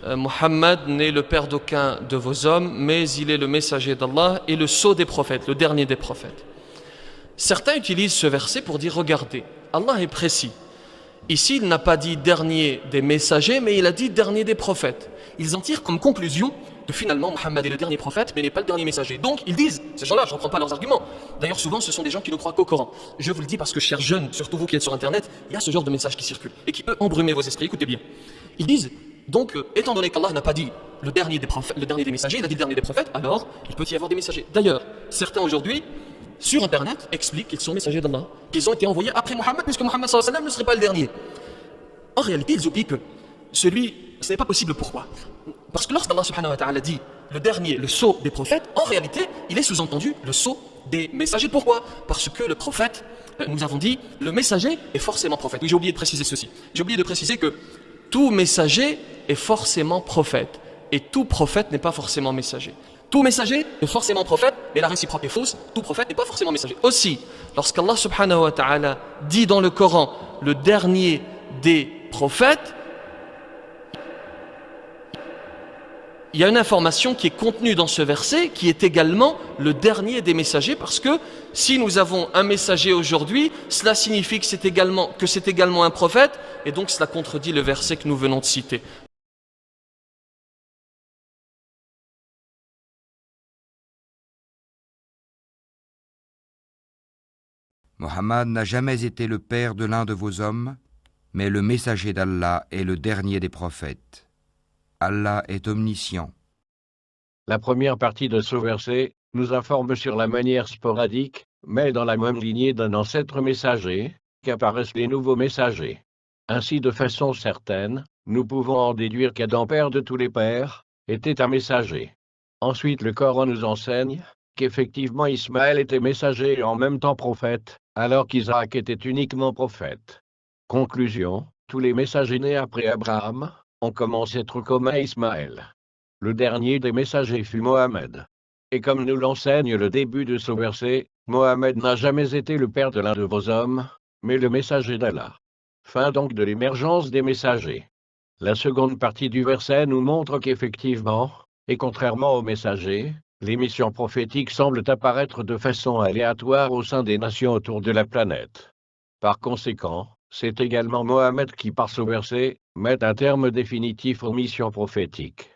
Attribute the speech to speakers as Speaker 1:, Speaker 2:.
Speaker 1: Muhammad n'est le père d'aucun de vos hommes, mais il est le messager d'Allah et le sceau des prophètes, le dernier des prophètes. Certains utilisent ce verset pour dire, regardez, Allah est précis. Ici, il n'a pas dit dernier des messagers, mais il a dit dernier des prophètes. Ils en tirent comme conclusion que finalement, Muhammad est le dernier prophète, mais n'est pas le dernier messager. Donc, ils disent, ces gens-là, je ne reprends pas leurs arguments. D'ailleurs, souvent, ce sont des gens qui ne croient qu'au Coran. Je vous le dis parce que, chers jeunes, surtout vous qui êtes sur Internet, il y a ce genre de message qui circule et qui peut embrumer vos esprits. Écoutez bien. Ils disent, donc, étant donné qu'Allah n'a pas dit le dernier des prophètes, le dernier des messagers, il a dit le dernier des prophètes, alors il peut y avoir des messagers. D'ailleurs, certains aujourd'hui, sur Internet, expliquent qu'ils sont messagers d'Allah, qu'ils ont été envoyés après Muhammad, puisque Muhammad sallallahu alayhi wa sallam ne serait pas le dernier. En réalité, ils oublient que ce n'est pas possible. Pourquoi? Parce que lorsqu'Allah subhanahu wa ta'ala dit le dernier, le sceau des prophètes, en réalité, il est sous-entendu le sceau des messagers. Pourquoi? Parce que le prophète, nous avons dit, le messager est forcément prophète. Oui, j'ai oublié de préciser ceci. J'ai oublié de préciser que tout messager est forcément prophète, et tout prophète n'est pas forcément messager. Tout messager est forcément prophète, mais la réciproque est fausse. Tout prophète n'est pas forcément messager. Aussi, lorsqu'Allah subhanahu wa ta'ala dit dans le Coran le dernier des prophètes, il y a une information qui est contenue dans ce verset qui est également le dernier des messagers, parce que si nous avons un messager aujourd'hui, cela signifie que c'est également un prophète, et donc cela contredit le verset que nous venons de citer.
Speaker 2: Mohammed n'a jamais été le père de l'un de vos hommes, mais le messager d'Allah est le dernier des prophètes. Allah est omniscient.
Speaker 3: La première partie de ce verset nous informe sur la manière sporadique, mais dans la même lignée d'un ancêtre messager, qu'apparaissent les nouveaux messagers. Ainsi, de façon certaine, nous pouvons en déduire qu'Adam, père de tous les pères, était un messager. Ensuite, le Coran nous enseigne qu'effectivement Ismaël était messager et en même temps prophète, alors qu'Isaac était uniquement prophète. Conclusion, tous les messagers nés après Abraham ont comme ancêtre commun Ismaël. Le dernier des messagers fut Mohammed. Et comme nous l'enseigne le début de ce verset, Mohammed n'a jamais été le père de l'un de vos hommes, mais le messager d'Allah. Fin donc de l'émergence des messagers. La seconde partie du verset nous montre qu'effectivement, et contrairement aux messagers, les missions prophétiques semblent apparaître de façon aléatoire au sein des nations autour de la planète. Par conséquent, c'est également Mohammed qui, par ce verset, met un terme définitif aux missions prophétiques.